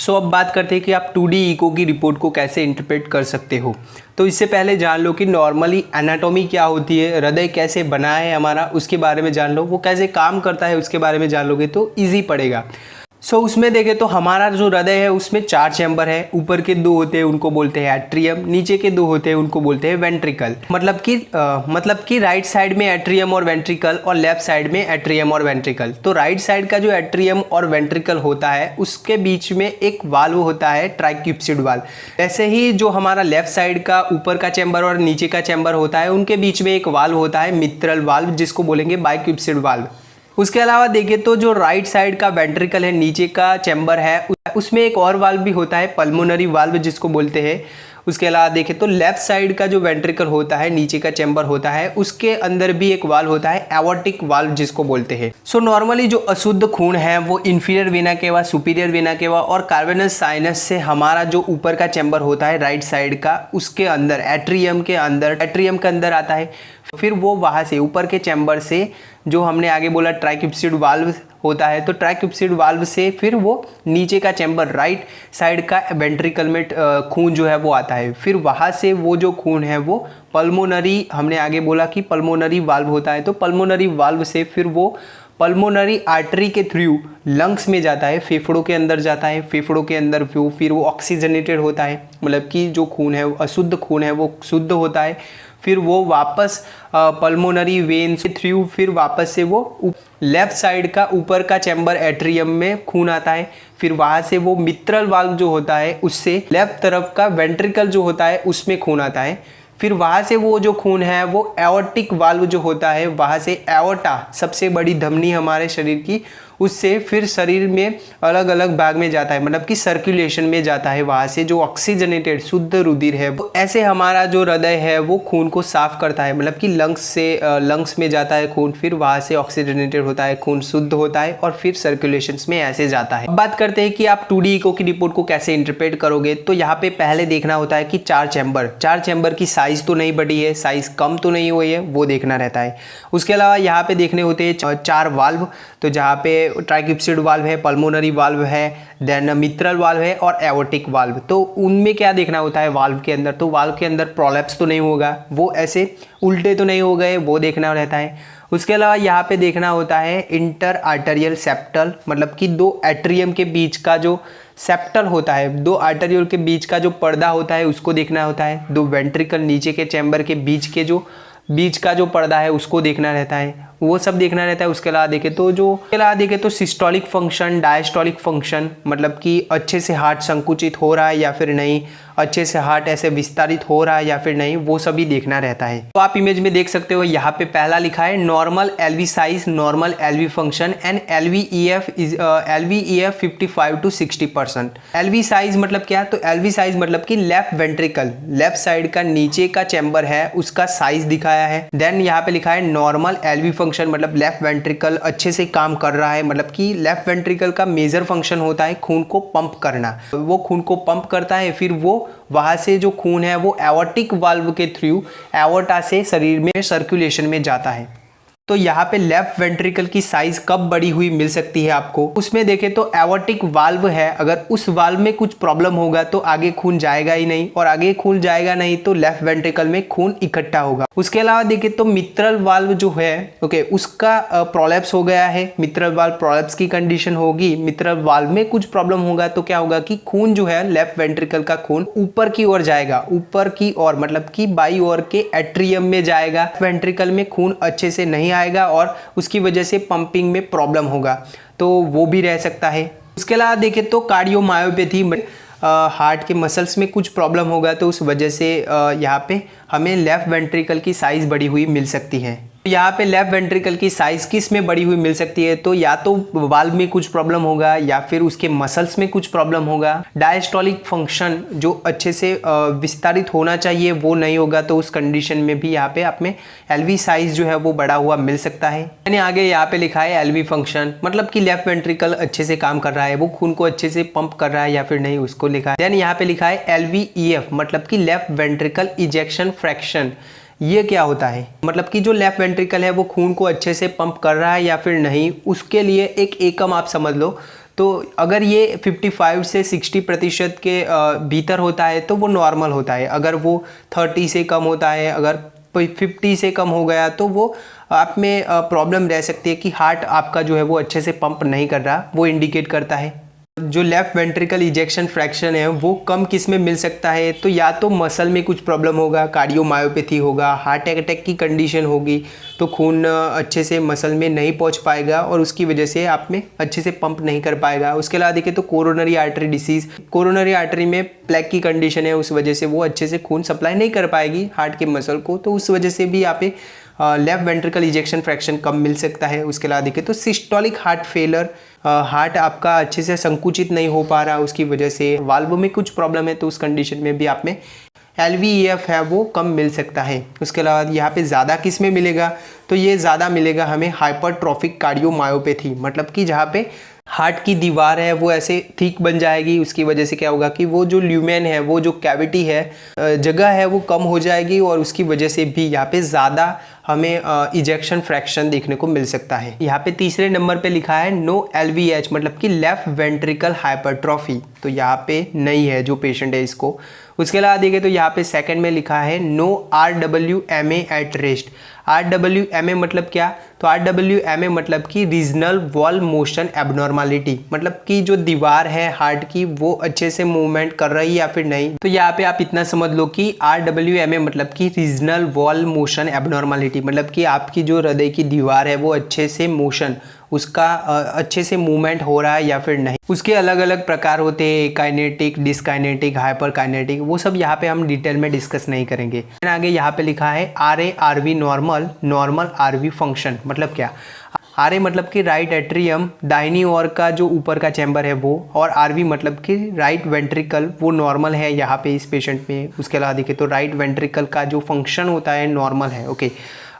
अब बात करते हैं कि आप 2D इको की रिपोर्ट को कैसे इंटरप्रेट कर सकते हो। तो इससे पहले जान लो कि नॉर्मली एनाटॉमी क्या होती है, हृदय कैसे बना है हमारा, उसके बारे में जान लो। वो कैसे काम करता है उसके बारे में जान लोगे तो ईजी पड़ेगा। उसमें देखें तो हमारा जो हृदय है उसमें 4 चैम्बर है। ऊपर के 2 होते हैं उनको बोलते हैं एट्रियम, नीचे के 2 होते हैं उनको बोलते हैं वेंट्रिकल। मतलब कि राइट साइड में एट्रियम और वेंट्रिकल और लेफ्ट साइड में एट्रियम और वेंट्रिकल। तो राइट साइड का जो एट्रियम और वेंट्रिकल होता है उसके बीच में एक वाल्व होता है, ट्राइक्यूप्सिड वाल्व। ऐसे ही जो हमारा लेफ्ट साइड का ऊपर का चैम्बर और नीचे का चैम्बर होता है उनके बीच में एक वाल्व होता है, मित्रल वाल्व, जिसको बोलेंगे बाइक्यूप्सिड वाल्व। उसके अलावा देखें तो जो राइट साइड का वेंट्रिकल है, नीचे का चैम्बर है, उसमें एक और वाल्व भी होता है, पल्मोनरी वाल्व जिसको बोलते हैं। उसके अलावा देखें तो लेफ्ट साइड का जो वेंट्रिकल होता है, नीचे का चैम्बर होता है, उसके अंदर भी एक वाल्व होता है, एवोर्टिक वाल्व जिसको बोलते हैं। नॉर्मली जो अशुद्ध खून है वो inferior vena cava, superior vena cava और कार्वेनस साइनस से हमारा जो ऊपर का चैम्बर होता है राइट साइड का, उसके अंदर एट्रियम के अंदर आता है। फिर वो वहाँ से ऊपर के चैम्बर से जो हमने आगे बोला ट्राइक्यूप्सिड वाल्व होता है, तो ट्राइक्यूप्सिड वाल्व से फिर वो नीचे का चैम्बर राइट साइड का वेंट्रिकल में खून जो है वो आता है। फिर वहाँ से वो जो खून है वो पल्मोनरी, हमने आगे बोला कि पल्मोनरी वाल्व होता है, तो पल्मोनरी वाल्व से फिर वो पल्मोनरी आर्टरी के थ्रू लंग्स में जाता है, फेफड़ों के अंदर जाता है। फेफड़ों के अंदर फिर वो ऑक्सीजनेटेड होता है, मतलब कि जो खून है, अशुद्ध खून है वो शुद्ध होता है। फिर वो वापस पल्मोनरी वेन के थ्रू फिर वापस से वो लेफ्ट साइड का ऊपर का चैम्बर एट्रियम में खून आता है। फिर वहाँ से वो मित्रल वाल्व जो होता है उससे लेफ्ट तरफ का वेंट्रिकल जो होता है उसमें खून आता है। फिर वहाँ से वो जो खून है वो एओर्टिक वाल्व जो होता है, वहाँ से एओर्टा, सबसे बड़ी धमनी हमारे शरीर की, उससे फिर शरीर में अलग अलग भाग में जाता है, मतलब कि सर्कुलेशन में जाता है। वहाँ से जो ऑक्सीजनेटेड शुद्ध रुधिर है, तो ऐसे हमारा जो हृदय है वो खून को साफ करता है, मतलब कि लंग्स में जाता है खून, फिर वहाँ से ऑक्सीजनेटेड होता है, खून शुद्ध होता है और फिर सर्कुलेशन में ऐसे जाता है। अब बात करते हैं कि आप 2D इको की रिपोर्ट को कैसे इंटरप्रेट करोगे। तो यहाँ पे पहले देखना होता है कि 4 चैम्बर की साइज तो नहीं बढ़ी है, साइज कम तो नहीं हुई है, वो देखना रहता है। उसके अलावा यहाँ पे देखने होते हैं 4 वाल्व, तो जहाँ पे ट्राइक्यूप्सिड वाल्व है, पल्मोनरी वाल्व है, देन मित्रल वाल्व है और एओर्टिक वाल्व। तो उनमें क्या देखना होता है वाल्व के अंदर, तो वाल्व के अंदर प्रोलैप्स तो नहीं होगा, वो ऐसे उल्टे तो नहीं हो गए, वो देखना रहता है। उसके अलावा यहाँ पे देखना होता है इंटर आर्टेरियल सेप्टल, मतलब कि 2 एट्रियम के बीच का जो सेप्टल होता है, 2 आर्टेरियल के बीच का जो पर्दा होता है उसको देखना होता है। 2 वेंट्रिकल नीचे के चैम्बर के बीच का जो पर्दा है उसको देखना रहता है, वो सब देखना रहता है। उसके अलावा देखें तो सिस्टोलिक फंक्शन, डायस्टोलिक फंक्शन, मतलब कि अच्छे से हार्ट संकुचित हो रहा है या फिर नहीं, अच्छे से हार्ट ऐसे विस्तारित हो रहा है या फिर नहीं, वो सभी देखना रहता है। तो आप इमेज में देख सकते हो, यहाँ पे पहला लिखा है normal LV size, normal LV function and LVEF 55 to 60%। LV size मतलब क्या, तो एलवी साइज मतलब कि लेफ्ट वेंट्रिकल, लेफ्ट साइड का नीचे का चैम्बर है उसका साइज दिखाया है। देन यहाँ पे लिखा है नॉर्मल एलवी फंक्शन, मतलब लेफ्ट वेंट्रिकल अच्छे से काम कर रहा है, मतलब कि लेफ्ट वेंट्रिकल का मेजर फंक्शन होता है खून को पंप करना, वो खून को पंप करता है। फिर वो वहाँ से जो खून है वो एओर्टिक वाल्व के थ्रू एओर्टा से शरीर में सर्कुलेशन में जाता है। तो यहाँ पे लेफ्ट वेंट्रिकल की साइज कब बड़ी हुई मिल सकती है आपको, उसमें देखें तो एओर्टिक वाल्व है, अगर उस वाल्व में कुछ प्रॉब्लम होगा तो आगे खून जाएगा ही नहीं, और आगे खून जाएगा नहीं तो लेफ्ट वेंट्रिकल में खून इकट्ठा होगा। उसके अलावा देखें तो मित्रल वाल्व जो है, ओके, उसका प्रोलैप्स हो गया है, मित्रल वाल्व प्रोलैप्स की कंडीशन होगी। मित्रल वाल्व में कुछ प्रॉब्लम होगा तो क्या होगा कि खून जो है लेफ्ट वेंट्रिकल का खून ऊपर की ओर जाएगा, ऊपर की ओर मतलब कि बाई ओर के एट्रियम में जाएगा, वेंट्रिकल में खून अच्छे से नहीं आएगा और उसकी वजह से पंपिंग में प्रॉब्लम होगा, तो वो भी रह सकता है। उसके अलावा देखें तो कार्डियोमायोपैथी, हार्ट के मसल्स में कुछ प्रॉब्लम होगा तो उस वजह से यहाँ पे हमें लेफ्ट वेंट्रिकल की साइज बढ़ी हुई मिल सकती है। यहाँ पे लेफ्ट वेंट्रिकल की साइज किस में बढ़ी हुई मिल सकती है, तो या तो वाल्व में कुछ प्रॉब्लम होगा या फिर उसके मसल्स में कुछ प्रॉब्लम होगा। डायस्टोलिक फंक्शन जो अच्छे से विस्तारित होना चाहिए वो नहीं होगा, तो उस कंडीशन में भी यहाँ पे आप में एलवी साइज जो है वो बढ़ा हुआ मिल सकता है। यानी आगे यहाँ पे लिखा है एलवी फंक्शन, मतलब कि लेफ्ट वेंट्रिकल अच्छे से काम कर रहा है, वो खून को अच्छे से पंप कर रहा है या फिर नहीं, उसको लिखा है। देन यहाँ पे लिखा है LVEF, मतलब कि लेफ्ट वेंट्रिकल इजेक्शन फ्रैक्शन। ये क्या होता है, मतलब कि जो लेफ्ट वेंट्रिकल है वो खून को अच्छे से पंप कर रहा है या फिर नहीं, उसके लिए एक एकम आप समझ लो। तो अगर ये 55 से 60% के भीतर होता है तो वो नॉर्मल होता है। अगर वो 30 से कम होता है, अगर 50 से कम हो गया तो वो आप में प्रॉब्लम रह सकती है कि हार्ट आपका जो है वो अच्छे से पंप नहीं कर रहा, वो इंडिकेट करता है। जो लेफ्ट वेंट्रिकल इजेक्शन फ्रैक्शन है वो कम किस में मिल सकता है, तो या तो मसल में कुछ प्रॉब्लम होगा, कार्डियोमायोपैथी होगा, हार्ट अटैक की कंडीशन होगी, तो खून अच्छे से मसल में नहीं पहुंच पाएगा और उसकी वजह से आप में अच्छे से पंप नहीं कर पाएगा। उसके अलावा देखिए तो coronary artery disease, coronary artery में प्लेग की कंडीशन है, उस वजह से वो अच्छे से खून सप्लाई नहीं कर पाएगी हार्ट के मसल को, तो उस वजह से भी यहाँ पे लेफ्ट वेंट्रिकल इजेक्शन फ्रैक्शन कम मिल सकता है। उसके अलावा देखिए तो सिस्टोलिक हार्ट फेलर, हार्ट आपका अच्छे से संकुचित नहीं हो पा रहा, उसकी वजह से वाल्व में कुछ प्रॉब्लम है, तो उस कंडीशन में भी आप में LVEF है वो कम मिल सकता है। उसके अलावा यहाँ पे ज़्यादा किस में मिलेगा, तो ये ज़्यादा मिलेगा हमें हाइपरट्रॉफिक कार्डियोमायोपैथी, मतलब कि जहाँ पे हार्ट की दीवार है वो ऐसे थिक बन जाएगी, उसकी वजह से क्या होगा कि वो जो ल्यूमेन है, वो जो कैविटी है, जगह है, वो कम हो जाएगी और उसकी वजह से भी यहाँ पे ज़्यादा हमें इजेक्शन फ्रैक्शन देखने को मिल सकता है। यहाँ पे तीसरे नंबर पे लिखा है नो LVH, मतलब कि लेफ्ट वेंट्रिकल हाइपरट्रॉफी, तो यहाँ पे नहीं है जो पेशेंट है इसको। उसके अलावा देखिए तो यहाँ पे सेकंड में लिखा है no RWMA at rest. RWMA मतलब क्या, तो RWMA मतलब कि रीजनल वॉल मोशन एबनॉर्मलिटी, मतलब कि जो दीवार है हार्ट की वो अच्छे से मूवमेंट कर रही है या फिर नहीं। तो यहाँ पे आप इतना समझ लो कि RWMA मतलब कि रीजनल वॉल मोशन एबनॉर्मलिटी, मतलब कि आपकी जो हृदय की दीवार है वो अच्छे से मोशन, उसका अच्छे से मूवमेंट हो रहा है या फिर नहीं। उसके अलग अलग प्रकार होते हैं, काइनेटिक, डिसकाइनेटिक, हाइपर काइनेटिक, वो सब यहाँ पे हम डिटेल में डिस्कस नहीं करेंगे। आगे यहाँ पे लिखा है RA-RV normal, normal RV function, मतलब क्या, RA मतलब कि राइट एट्रियम, दाहिनी ओर का जो ऊपर का चैम्बर है वो, और RV मतलब कि राइट वेंट्रिकल, वो नॉर्मल है यहाँ पे इस पेशेंट में। उसके अलावा देखिए तो राइट वेंट्रिकल का जो फंक्शन होता है नॉर्मल है। ओके,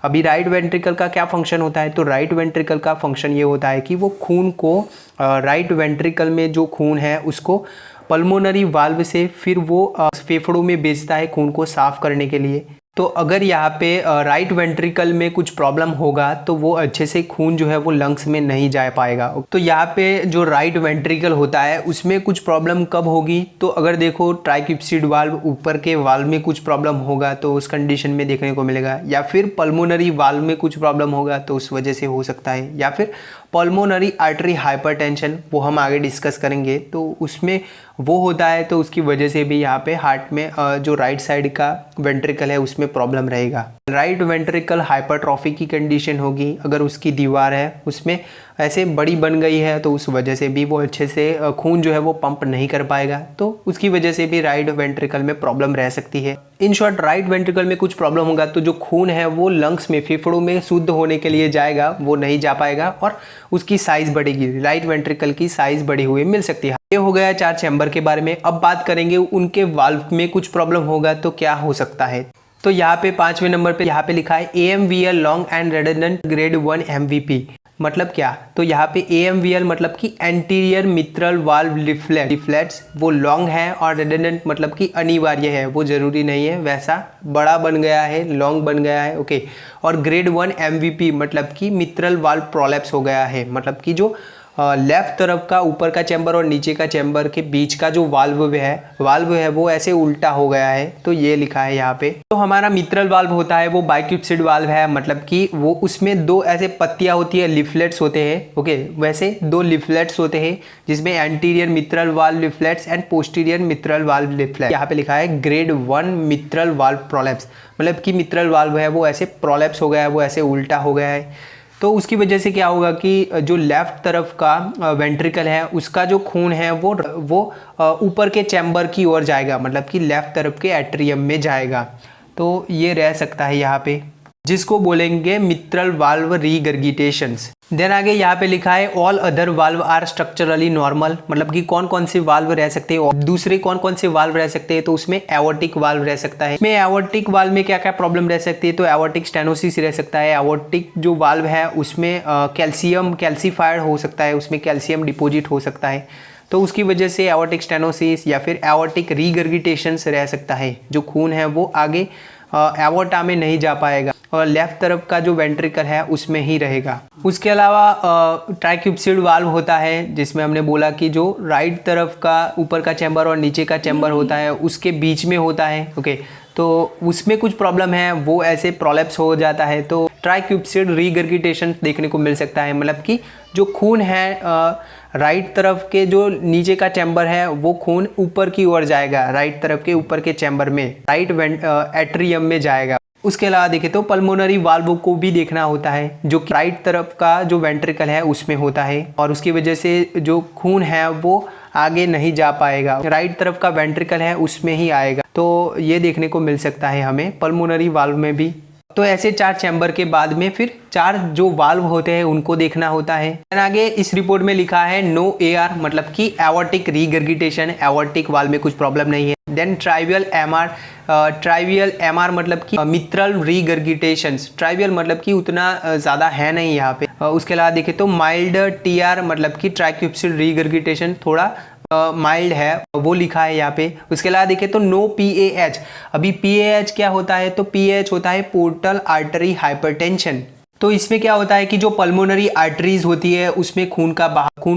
अभी राइट वेंट्रिकल का क्या फंक्शन होता है, तो राइट वेंट्रिकल का फंक्शन ये होता है कि वो खून को राइट वेंट्रिकल में जो खून है उसको पल्मोनरी वाल्व से फिर वो फेफड़ों में भेजता है खून को साफ करने के लिए। तो अगर यहाँ पे राइट वेंट्रिकल में कुछ प्रॉब्लम होगा तो वो अच्छे से खून जो है वो लंग्स में नहीं जा पाएगा। तो यहाँ पे जो राइट वेंट्रिकल होता है उसमें कुछ प्रॉब्लम कब होगी, तो अगर देखो ट्राइक्युस्पिड वाल्व, ऊपर के वाल्व में कुछ प्रॉब्लम होगा तो उस कंडीशन में देखने को मिलेगा, या फिर पल्मोनरी वाल्व में कुछ प्रॉब्लम होगा तो उस वजह से हो सकता है, या फिर पल्मोनरी आर्टरी हाइपरटेंशन, वो हम आगे डिस्कस करेंगे, तो उसमें वो होता है, तो उसकी वजह से भी यहाँ पे हार्ट में जो राइट साइड का वेंट्रिकल है उसमें प्रॉब्लम रहेगा। राइट वेंट्रिकल हाइपरट्रॉफी की कंडीशन होगी, अगर उसकी दीवार है उसमें ऐसे बड़ी बन गई है तो उस वजह से भी वो अच्छे से खून जो है वो पंप नहीं कर पाएगा, तो उसकी वजह से भी राइट वेंट्रिकल में प्रॉब्लम रह सकती है। इन शॉर्ट, राइट वेंट्रिकल में कुछ प्रॉब्लम होगा तो जो खून है वो लंग्स में, फेफड़ों में शुद्ध होने के लिए जाएगा, वो नहीं जा पाएगा और उसकी साइज बढ़ेगी, राइट वेंट्रिकल की साइज बढ़ी हुई मिल सकती है। ये हो गया 4 चैम्बर के बारे में। अब बात करेंगे उनके वाल्व में कुछ प्रॉब्लम होगा तो क्या हो सकता है। तो यहाँ पे 5वें नंबर पे यहाँ पे लिखा है AMVL long and redundant grade 1 MVP, मतलब क्या, तो यहाँ पे AMVL मतलब कि एंटीरियर मिट्रल वाल्व लिफलेट्स, वो लॉन्ग है, और रेडंडेंट मतलब कि अनिवार्य है, वो जरूरी नहीं है, वैसा बड़ा बन गया है, लॉन्ग बन गया है। ओके, और ग्रेड 1 MVP मतलब कि मिट्रल वाल्व प्रोलैप्स हो गया है, मतलब कि जो लेफ्ट तरफ का ऊपर का चैम्बर और नीचे का चैम्बर के बीच का जो वाल्व है वो ऐसे उल्टा हो गया है, तो ये लिखा है यहाँ पे। तो हमारा मिट्रल वाल्व होता है वो बाइक्यूप्सिड वाल्व है, मतलब कि वो उसमें 2 ऐसे पत्तियां होती है, लिफलेट्स होते हैं। ओके, वैसे 2 लिफलेट्स होते हैं जिसमें anterior mitral valve leaflets and posterior mitral valve leaflet. यहाँ पे लिखा है ग्रेड 1 मिट्रल वाल्व प्रोलैप्स, मतलब कि मिट्रल वाल्व है वो ऐसे प्रोलैप्स हो गया है, वो ऐसे उल्टा हो गया है। तो उसकी वजह से क्या होगा कि जो लेफ्ट तरफ का वेंट्रिकल है उसका जो खून है वो ऊपर के चैम्बर की ओर जाएगा, मतलब कि लेफ्ट तरफ के एट्रियम में जाएगा, तो ये रह सकता है यहाँ पे, जिसको बोलेंगे मिट्रल वाल्व रीगर्गिटेशंस। देन आगे यहाँ पे लिखा है all other valve are structurally normal, मतलब कि कौन कौन से वाल्व रह सकते हैं, और दूसरे कौन कौन से वाल्व रह सकते हैं, तो उसमें एओर्टिक वाल्व रह सकता है। इसमें एओर्टिक वाल्व में क्या क्या प्रॉब्लम रह सकती है, तो एओर्टिक स्टेनोसिस रह सकता है। एओर्टिक जो वाल्व है उसमें कैल्सीफाइड हो सकता है, उसमें कैल्शियम डिपोजिट हो सकता है, तो उसकी वजह से एओर्टिक स्टेनोसिस या फिर एओर्टिक रीगर्गिटेशंस रह सकता है, जो खून है वो आगे एवोर्टा में नहीं जा पाएगा। और लेफ्ट तरफ का जो वेंट्रिकल है उसमें ही रहेगा। उसके अलावा ट्राइक्यूप्सिड वाल्व होता है, जिसमें हमने बोला कि जो राइट तरफ का ऊपर का चैम्बर और नीचे का चैम्बर होता है उसके बीच में होता है। ओके, तो उसमें कुछ प्रॉब्लम है, वो ऐसे प्रोलैप्स हो जाता है तो ट्राइक्यूप्सिड रीगर्गिटेशन देखने को मिल सकता है। मतलब कि जो खून है राइट तरफ के जो नीचे का चैम्बर है वो खून ऊपर की ओर जाएगा, राइट तरफ के ऊपर के चैम्बर में, राइट एट्रियम में जाएगा। उसके अलावा देखें तो पल्मोनरी वाल्व को भी देखना होता है, जो कि राइट तरफ का जो वेंट्रिकल है उसमें होता है और उसकी वजह से जो खून है वो आगे नहीं जा पाएगा, राइट तरफ का वेंट्रिकल है उसमें ही आएगा। तो ये देखने को मिल सकता है हमें पल्मोनरी वाल्व में भी। तो ऐसे 4 चैम्बर के बाद में फिर 4 जो वाल्व होते हैं उनको देखना होता है। आगे इस रिपोर्ट में लिखा है नो एआर, मतलब कि एओर्टिक रीगर्गिटेशन, एओर्टिक वाल्व में कुछ प्रॉब्लम नहीं है। Then trivial MR, trivial MR मतलब कि मित्रल रीगर्गिटेशंस, ट्राइवियल मतलब कि उतना ज़्यादा है नहीं यहाँ पे। उसके अलावा देखें तो माइल्ड टीआर मतलब कि ट्राइक्यूप्सिड रीगर्गिटेशन थोड़ा माइल्ड है, वो लिखा है यहाँ पे। उसके अलावा देखें तो नो पीएएच। अभी पीएएच क्या होता है, तो पीएएच होता है पोर्टल आर्टरी हाइपरटेंशन। तो इसमें क्या होता है कि जो पल्मोनरी आर्टरीज होती है उसमें खून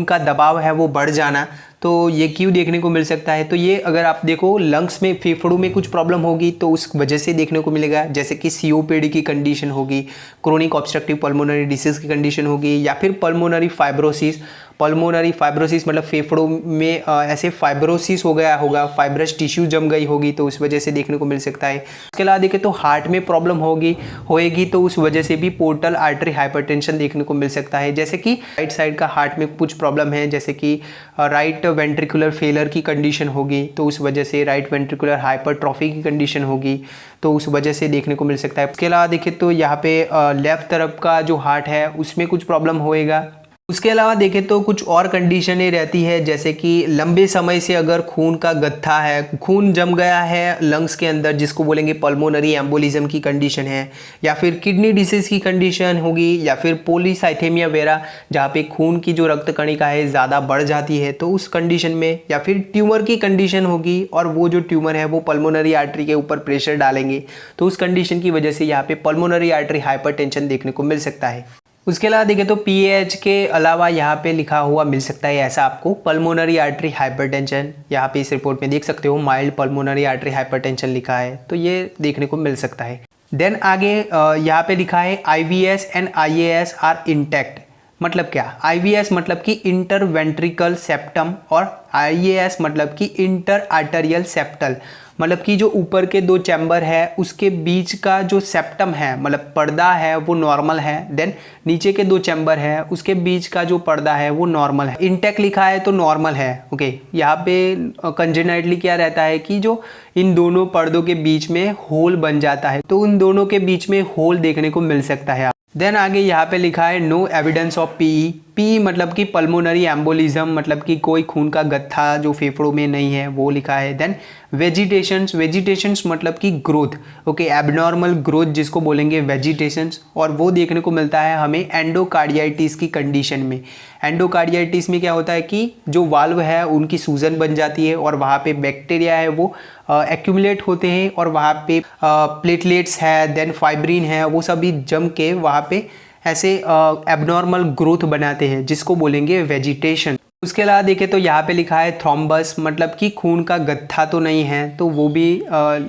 का दबाव है वो बढ़ जाना। तो ये क्यों देखने को मिल सकता है, तो ये अगर आप देखो लंग्स में, फेफड़ों में कुछ प्रॉब्लम होगी तो उस वजह से देखने को मिलेगा, जैसे कि सीओपीडी की कंडीशन होगी, क्रोनिक ऑब्स्ट्रक्टिव पल्मोनरी डिसीज की कंडीशन होगी, या फिर पल्मोनरी फाइब्रोसिस। पल्मोनरी फाइब्रोसिस मतलब फेफड़ों में ऐसे फाइब्रोसिस हो गया होगा, फाइब्रस टिश्यू जम गई होगी तो उस वजह से देखने को मिल सकता है। उसके अलावा देखें तो हार्ट में प्रॉब्लम होएगी तो उस वजह से भी पोर्टल आर्टरी हाइपरटेंशन देखने को मिल सकता है। जैसे कि राइट साइड का हार्ट में कुछ प्रॉब्लम है, जैसे कि राइट वेंट्रिकुलर फेलर की कंडीशन होगी तो उस वजह से, राइट वेंट्रिकुलर हाइपरट्रॉफी की कंडीशन होगी तो उस वजह से देखने को मिल सकता है। उसके अलावा देखें तो यहाँ पे लेफ्ट तरफ का जो हार्ट है उसमें कुछ प्रॉब्लम होएगा। उसके अलावा देखें तो कुछ और कंडीशनें रहती है, जैसे कि लंबे समय से अगर खून का गत्था है, खून जम गया है लंग्स के अंदर, जिसको बोलेंगे पल्मोनरी एम्बोलिज्म की कंडीशन है, या फिर किडनी डिसीज की कंडीशन होगी, या फिर पॉलीसाइथेमिया वेरा जहाँ पे खून की जो रक्त कणिका है ज़्यादा बढ़ जाती है तो उस कंडीशन में, या फिर ट्यूमर की कंडीशन होगी और वो जो ट्यूमर है वो पल्मोनरी आर्टरी के ऊपर प्रेशर डालेंगे तो उस कंडीशन की वजह से यहाँ पे पल्मोनरी आर्टरी हाइपरटेंशन देखने को मिल सकता है। उसके अलावा देखें तो पीएएच के अलावा यहाँ पे लिखा हुआ मिल सकता है ऐसा आपको पल्मोनरी आर्टरी हाइपरटेंशन, यहाँ पे इस रिपोर्ट में देख सकते हो माइल्ड पल्मोनरी आर्टरी हाइपरटेंशन लिखा है तो ये देखने को मिल सकता है। देन आगे यहाँ पे लिखा है IVS and IAS are intact. मतलब क्या, आईवीएस मतलब कि इंटर वेंट्रिकल सेप्टम और आईएएस मतलब कि इंटर आर्टेरियल सेप्टल, मतलब कि जो ऊपर के 2 चैम्बर है उसके बीच का जो सेप्टम है मतलब पर्दा है वो नॉर्मल है। देन नीचे के 2 चैम्बर है उसके बीच का जो पर्दा है वो नॉर्मल है। इंटेक लिखा है तो नॉर्मल है। ओके, यहाँ पे कंजेनाइटली क्या रहता है कि जो इन दोनों पर्दों के बीच में होल बन जाता है तो उन दोनों के बीच में होल देखने को मिल सकता है। देन आगे यहाँ पे लिखा है no evidence of PE. P मतलब कि पल्मोनरी एम्बोलिज्म, मतलब कि कोई खून का गत्था जो फेफड़ों में नहीं है वो लिखा है। देन वेजिटेशंस, वेजिटेशंस मतलब कि ग्रोथ, ओके, एबनॉर्मल ग्रोथ जिसको बोलेंगे वेजिटेशंस, और वो देखने को मिलता है हमें एंडोकार्डियाइटिस की कंडीशन में। एंडोकार्डियाइटिस में क्या होता है कि जो वाल्व है उनकी सूजन बन जाती है और वहाँ पे बैक्टीरिया है वो एक्यूमुलेट होते हैं और वहाँ पे प्लेटलेट्स है, देन फाइब्रिन है, वो सभी जम के वहाँ पे ऐसे एबनॉर्मल ग्रोथ बनाते हैं जिसको बोलेंगे वेजिटेशन। उसके अलावा देखें तो यहाँ पे लिखा है थ्रोम्बस, मतलब कि खून का गत्था तो नहीं है तो वो भी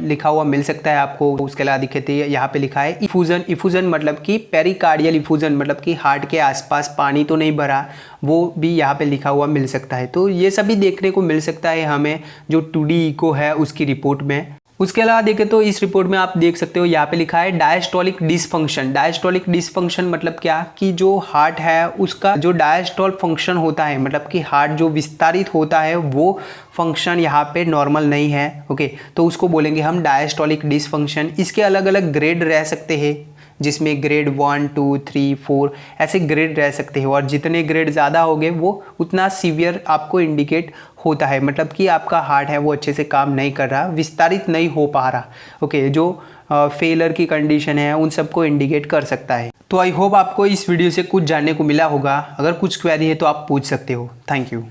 लिखा हुआ मिल सकता है आपको। उसके अलावा देखें तो यहाँ पे लिखा है इफूजन। इफूजन मतलब कि पेरिकार्डियल इफूजन, मतलब कि हार्ट के आसपास पानी तो नहीं भरा, वो भी यहाँ पे लिखा हुआ मिल सकता है। तो ये सभी देखने को मिल सकता है हमें जो 2D इको है उसकी रिपोर्ट में। उसके अलावा देखें तो इस रिपोर्ट में आप देख सकते हो यहाँ पे लिखा है डायस्टोलिक डिसफंक्शन। डायस्टोलिक डिसफंक्शन मतलब क्या कि जो हार्ट है उसका जो डायस्टोल फंक्शन होता है, मतलब कि हार्ट जो विस्तारित होता है वो फंक्शन यहाँ पे नॉर्मल नहीं है। ओके, तो उसको बोलेंगे हम डायस्टोलिक डिसफंक्शन। इसके अलग अलग ग्रेड रह सकते हैं जिसमें ग्रेड 1, 2, 3, 4 ऐसे ग्रेड रह सकते हैं और जितने ग्रेड ज़्यादा होंगे वो उतना सीवियर आपको इंडिकेट होता है, मतलब कि आपका हार्ट है वो अच्छे से काम नहीं कर रहा, विस्तारित नहीं हो पा रहा। ओके, जो फेलर की कंडीशन है उन सबको इंडिकेट कर सकता है। तो आई होप आपको इस वीडियो से कुछ जानने को मिला होगा। अगर कुछ क्वेरी है तो आप पूछ सकते हो। Thank you.